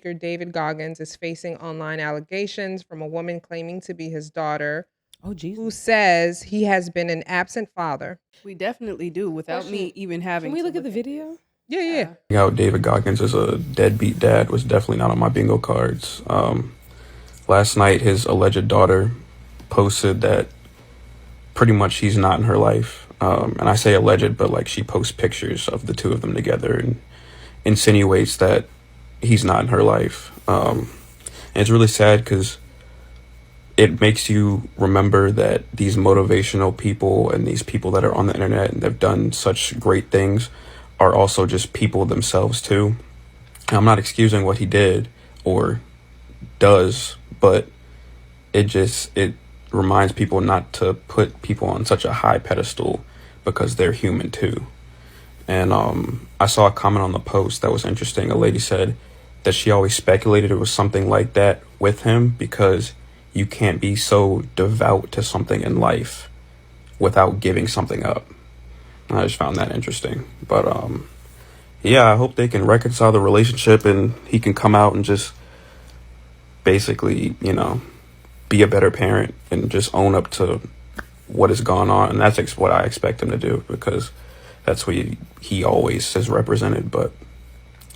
David Goggins is facing online allegations from a woman claiming to be his daughter, Oh, who Jesus. says he has been an absent father. We definitely do without me even having Can we to look at the this. video? Yeah, yeah. How David Goggins is a deadbeat dad was definitely not on my bingo cards. Last night, his alleged daughter posted that pretty much he's not in her life. And I say alleged, but like she posts pictures of the two of them together and insinuates that he's not in her life. And it's really sad because it makes you remember that these motivational people and these people that are on the internet and have done such great things are also just people themselves too. And I'm not excusing what he did or does, but it reminds people not to put people on such a high pedestal because they're human too. And I saw a comment on the post that was interesting. A lady said that she always speculated it was something like that with him because you can't be so devout to something in life without giving something up. I just found that interesting. But yeah, I hope they can reconcile the relationship and he can come out and just basically, be a better parent and just own up to what has gone on. And that's what I expect him to do because that's what he always has represented. But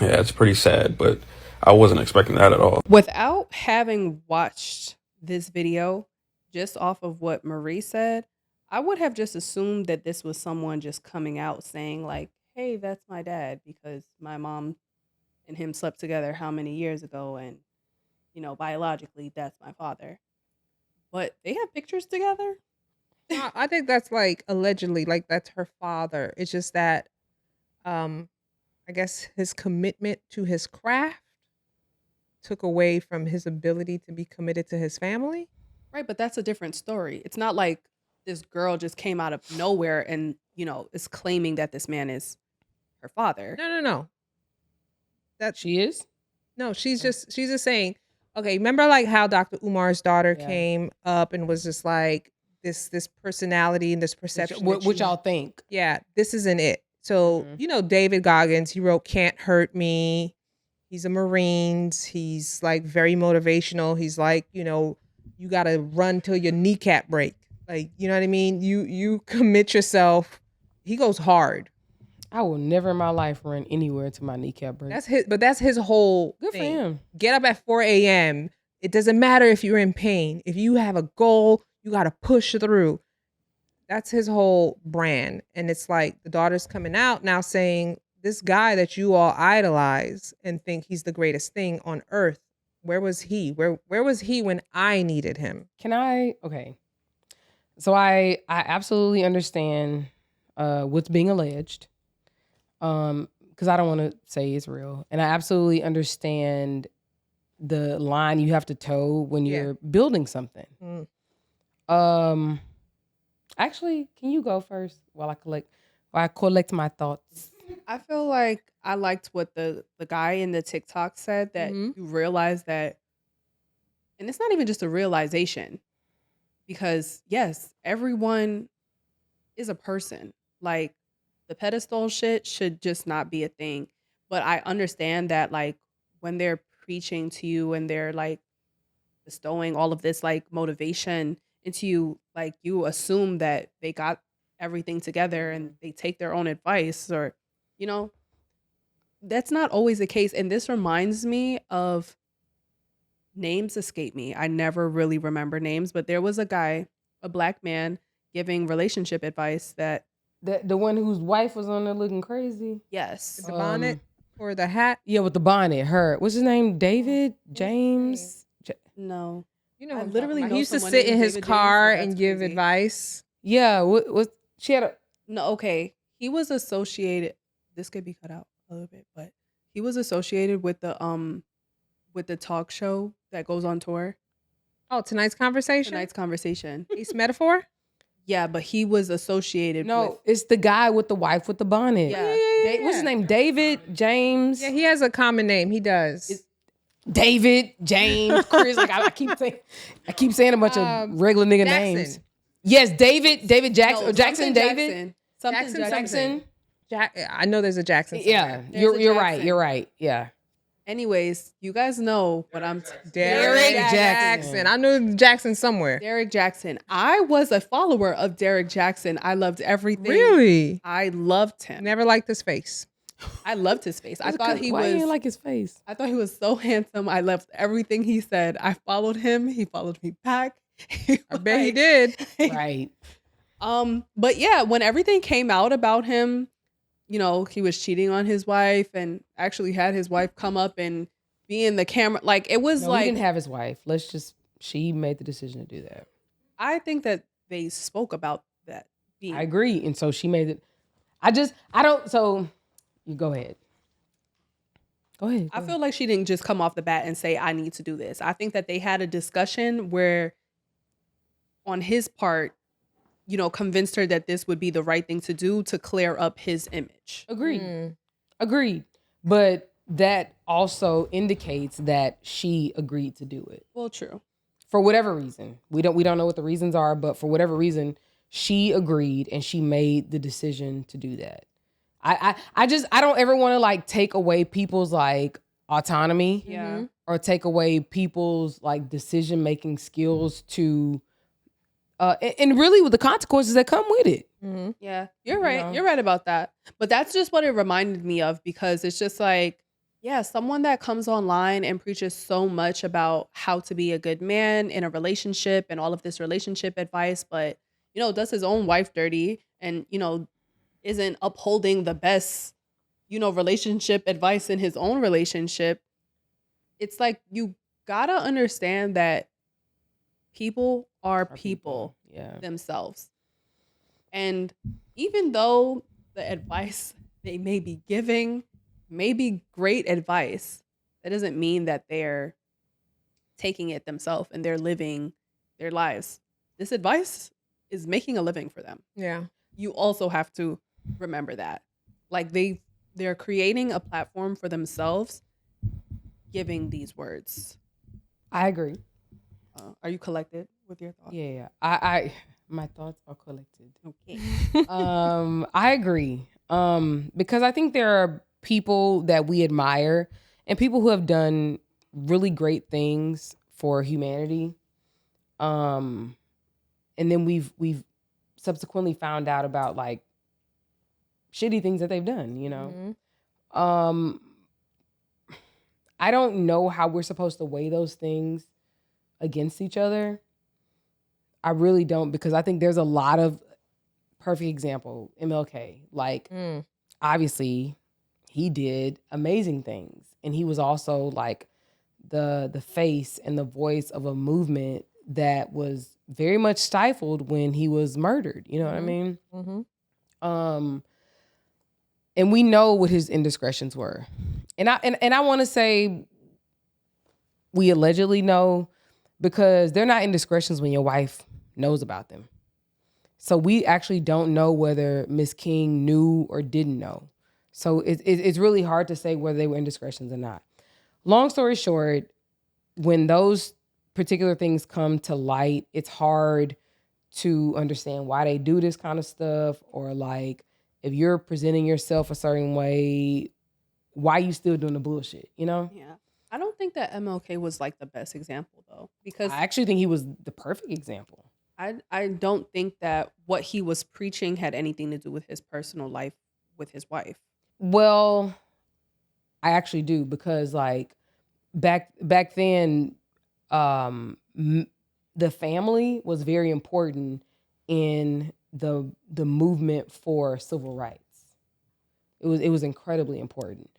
yeah, it's pretty sad, but I wasn't expecting that at all. Without having watched this video, just off of what Marie said, I would have just assumed that this was someone just coming out saying like, hey, that's my dad because my mom and him slept together how many years ago and, biologically that's my father. But they have pictures together? I think that's like allegedly, like that's her father. It's just that, I guess his commitment to his craft took away from his ability to be committed to his family. Right, but that's a different story. It's not like this girl just came out of nowhere and, is claiming that this man is her father. No. That She is? No, she's just saying, okay, remember like how Dr. Umar's daughter Yeah. came up and was just like this personality and this perception. What y'all think? Yeah, this isn't it. So, David Goggins, he wrote Can't Hurt Me. He's a Marines. He's like very motivational. He's like, you got to run till your kneecap break. Like, you know what I mean? You commit yourself. He goes hard. I will never in my life run anywhere to my kneecap break. That's his whole Good thing. for him. Get up at 4 a.m. It doesn't matter if you're in pain. If you have a goal, you got to push through. That's his whole brand. And it's like the daughter's coming out now saying, this guy that you all idolize and think he's the greatest thing on earth, where was he? Where was he when I needed him? Okay. So I absolutely understand what's being alleged. Because I don't want to say it's real. And I absolutely understand the line you have to toe when you're building something. Actually, can you go first while I collect my thoughts? I feel like I liked what the guy in the TikTok said, that you realize that, and it's not even just a realization, because yes, everyone is a person. Like the pedestal shit should just not be a thing. But I understand that like when they're preaching to you and they're like bestowing all of this like motivation into you, like you assume that they got everything together and they take their own advice, or that's not always the case. And this reminds me of, names escape me, I never really remember names, but there was a guy, a black man, giving relationship advice that the one whose wife was on there looking crazy. yes, The bonnet or the hat? Yeah, with the bonnet. What's his name? David James. no, I literally he used to sit in his car and give advice. Yeah, what she had a no. Okay, he was associated. This could be cut out a little bit, but he was associated with the talk show that goes on tour. Oh, Tonight's Conversation? Tonight's Conversation. Ace Metaphor? Yeah, but he was associated with... it's the guy with the wife with the bonnet. Yeah. What's his name? David James? Yeah, he has a common name. He does. David James Chris. Like I keep saying a bunch of regular nigga Jackson. names. Yes, David Jackson. No, Jackson David. Jackson. I know there's a Jackson somewhere. Yeah, you're right. You're right. Yeah. Anyways, you guys know what I'm Derek Jackson. I knew Jackson somewhere. Derek Jackson. I was a follower of Derek Jackson. I loved everything. Really? I loved him. Never liked his face. I loved his face. I thought he Why you was didn't like his face? I thought he was so handsome. I loved everything he said. I followed him. He followed me back. I bet he did. Right. But yeah, when everything came out about him, you know, he was cheating on his wife and actually had his wife come up and be in the camera. Like it was No, like he didn't have his wife. She made the decision to do that. I think that they spoke about that. I agree. And so she made it. So you go ahead. Go ahead. I feel like she didn't just come off the bat and say, I need to do this. I think that they had a discussion where on his part, you know, convinced her that this would be the right thing to do to clear up his image. Agreed. But that also indicates that she agreed to do it. Well, true. For whatever reason. We don't know what the reasons are, but for whatever reason, she agreed and she made the decision to do that. I don't ever want to like take away people's like autonomy. Yeah. Or take away people's like decision making skills to and really with the consequences that come with it. Mm-hmm. Yeah, you're right. You know? You're right about that. But that's just what it reminded me of, because it's just like, yeah, someone that comes online and preaches so much about how to be a good man in a relationship and all of this relationship advice, but, you know, does his own wife dirty and, you know, isn't upholding the best, you know, relationship advice in his own relationship. It's like, you gotta understand that people are people Yeah. themselves. And even though the advice they may be giving may be great advice, that doesn't mean that they're taking it themselves and they're living their lives. This advice is making a living for them. Yeah. You also have to remember that. Like they're creating a platform for themselves, giving these words. I agree. Are you collected with your thoughts? Yeah. I my thoughts are collected. Okay. I agree. Because I think there are people that we admire and people who have done really great things for humanity. And then we've subsequently found out about like shitty things that they've done, you know? Mm-hmm. I don't know how we're supposed to weigh those things against each other. I really don't, because I think there's a lot of perfect example, MLK. Like, obviously, he did amazing things. And he was also like the face and the voice of a movement that was very much stifled when he was murdered. You know what I mean? Mm-hmm. And we know what his indiscretions were. And I want to say we allegedly know, because they're not indiscretions when your wife knows about them. So we actually don't know whether Miss King knew or didn't know. So it's really hard to say whether they were indiscretions or not. Long story short, when those particular things come to light, it's hard to understand why they do this kind of stuff, or like if you're presenting yourself a certain way, why you still doing the bullshit, you know? Yeah. I don't think that MLK was like the best example though, because I actually think he was the perfect example. I don't think that what he was preaching had anything to do with his personal life with his wife. Well, I actually do, because like back then, the family was very important in the movement for civil rights. It was incredibly important.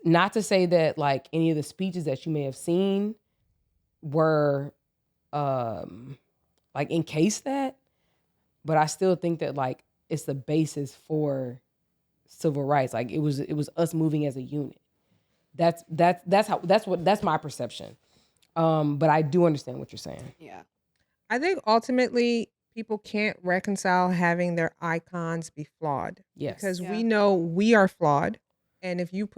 Not to say that like any of the speeches that you may have seen were like encase that, but I still think that like it's the basis for civil rights. Like it was us moving as a unit. That's my perception. But I do understand what you're saying. Yeah. I think ultimately people can't reconcile having their icons be flawed. Yes. Because Yeah. we know we are flawed. And if you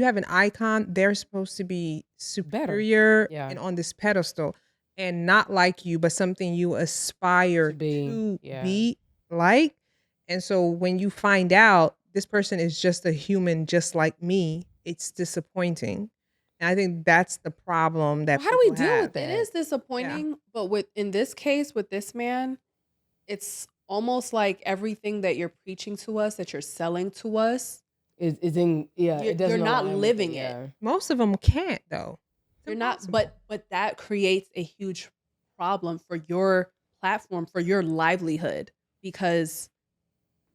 have an icon, they're supposed to be superior Yeah. and on this pedestal, and not like you, but something you aspire To be, to yeah. be like. And so when you find out this person is just a human just like me, it's disappointing. And I think that's the problem that How do we people deal have. with that? It is disappointing, but in this case with this man, it's almost like everything that you're preaching to us, that you're selling to us, Is in it doesn't you're not align with living it. yeah. Most of them can't though. It's You're not, impossible. but that creates a huge problem for your platform, for your livelihood, because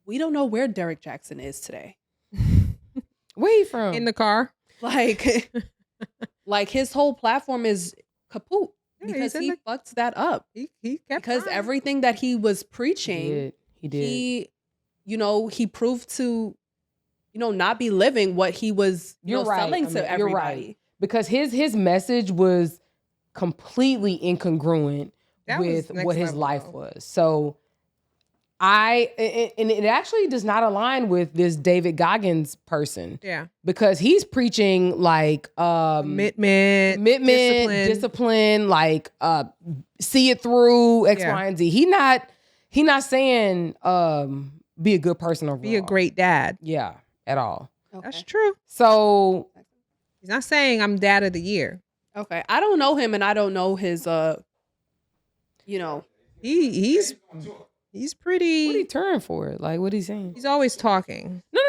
we don't know where Derek Jackson is today. Where he from? In the car. Like, like his whole platform is kaput Yeah, because he's in he the- fucked that up. He kept Because trying. everything that he was he preaching, did. he proved to, not be living what he was You're right. selling I to mean, everybody. you're right. Because his message was completely incongruent That was with next what his level, life though. was. So and it actually does not align with this David Goggins person Yeah. because he's preaching like Commitment, discipline, like see it through X, Yeah. Y, and Z. He not saying be a good person overall. be a great dad. Yeah, at all. That's Okay. true. So He's not saying I'm dad of the year. Okay. I don't know him and I don't know his He's pretty. what he turn for? Like what he saying? He's always talking. No.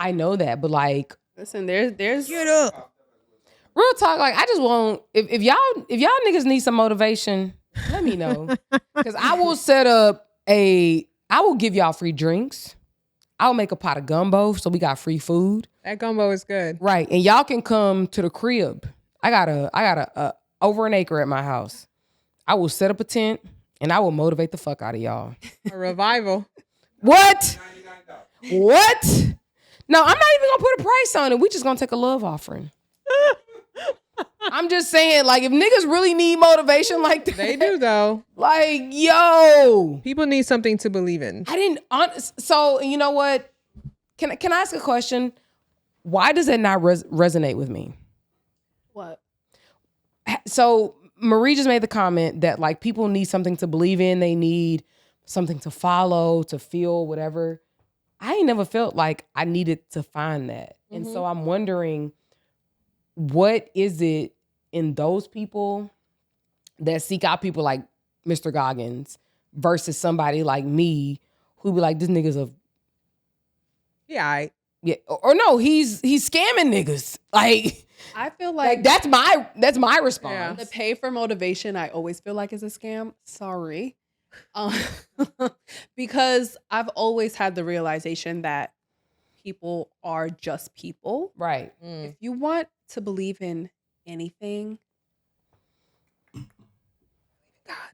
I know that, but like listen, there's Get up. real talk, like I just want if y'all niggas need some motivation, let me know. Cause I will set up I will give y'all free drinks. I'll make a pot of gumbo so we got free food. That gumbo is good. Right. And y'all can come to the crib. I got a over an acre at my house. I will set up a tent and I will motivate the fuck out of y'all. A revival. What? What? No, I'm not even gonna put a price on it. We just gonna take a love offering. I'm just saying, like, if niggas really need motivation like that, They do though. like, yo, People need something to believe in. I didn't. So you know what? Can I ask a question? Why does it not resonate with me? what? So Marie just made the comment that like people need something to believe in. They need something to follow, to feel, whatever. I ain't never felt like I needed to find that. And so I'm wondering, what is it in those people that seek out people like Mr. Goggins versus somebody like me who be like, this nigga's a, Yeah, yeah, or no, he's scamming niggas. Like I feel like that's my response. the pay for motivation, I always feel like is a scam. Sorry. Because I've always had the realization that people are just people. Right. If you want to believe in anything,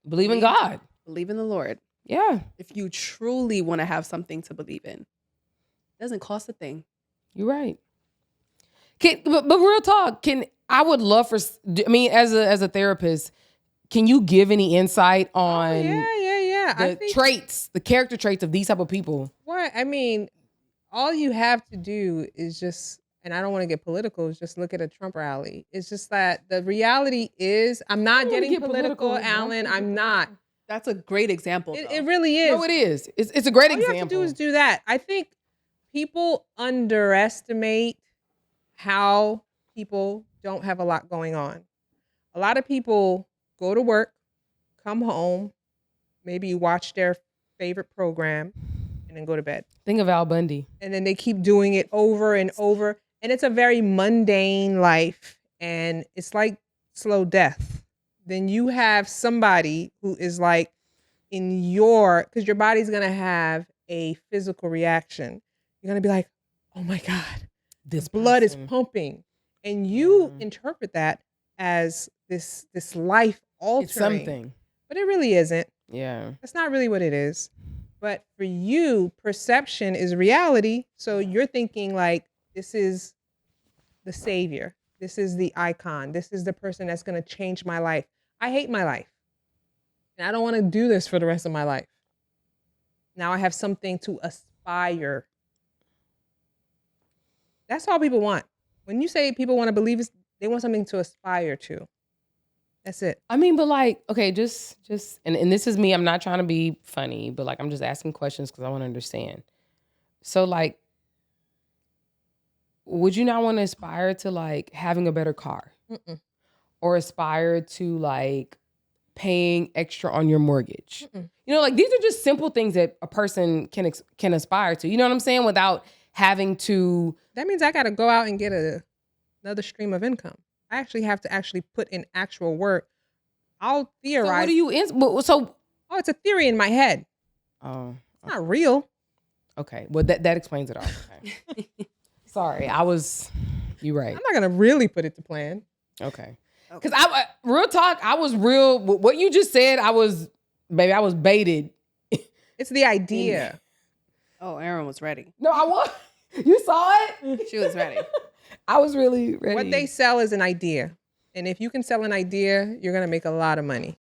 Believe in God. believe in the Lord. Yeah, If you truly want to have something to believe in, it doesn't cost a thing. you're right. But real talk, I would love for, I mean, as a therapist, can you give any insight on yeah. I the think traits, the character traits of these type of people? what I mean, all you have to do is just, and I don't want to get political, is just look at a Trump rally. It's just that the reality is, I'm not don't wanna getting get political, political, Alan. don't I'm not. That's a great example. It though. really is. No, it is. It's a great All example. you have to do is do that. I think people underestimate how people don't have a lot going on. A lot of people go to work, come home, maybe watch their favorite program, and then go to bed. Think of Al Bundy. And then they keep doing it over and over. And it's a very mundane life. And it's like slow death. Then you have somebody who is like because your body's going to have a physical reaction. You're going to be like, oh my God, This blood is person. pumping. And you Yeah. interpret that as this life altering. It's something. But it really isn't. Yeah. That's not really what it is. But for you, perception is reality. So you're thinking like, this is the savior. This is the icon. This is the person that's going to change my life. I hate my life. And I don't want to do this for the rest of my life. Now I have something to aspire. That's all people want. When you say people want to believe, they want something to aspire to. That's it. I mean, but like, okay, just and this is me. I'm not trying to be funny, but like I'm just asking questions because I want to understand. So like, would you not want to aspire to like having a better car? Mm-mm. or aspire to like paying extra on your mortgage. Mm-mm. You know, like these are just simple things that a person can aspire to. You know what I'm saying? Without having to. That means I got to go out and get another stream of income. I actually have to actually put in actual work. I'll theorize. So what do you? So Oh, it's a theory in my head. oh, It's not real. okay. Well, that explains it all. Okay. Sorry, you're right. I'm not gonna really put it to plan. Okay. Because real talk, I was real. What you just said, I was baited. It's the idea. Oh, Aaron was ready. No, I was. You saw it? She was ready. I was really ready. What they sell is an idea. And if you can sell an idea, you're gonna make a lot of money.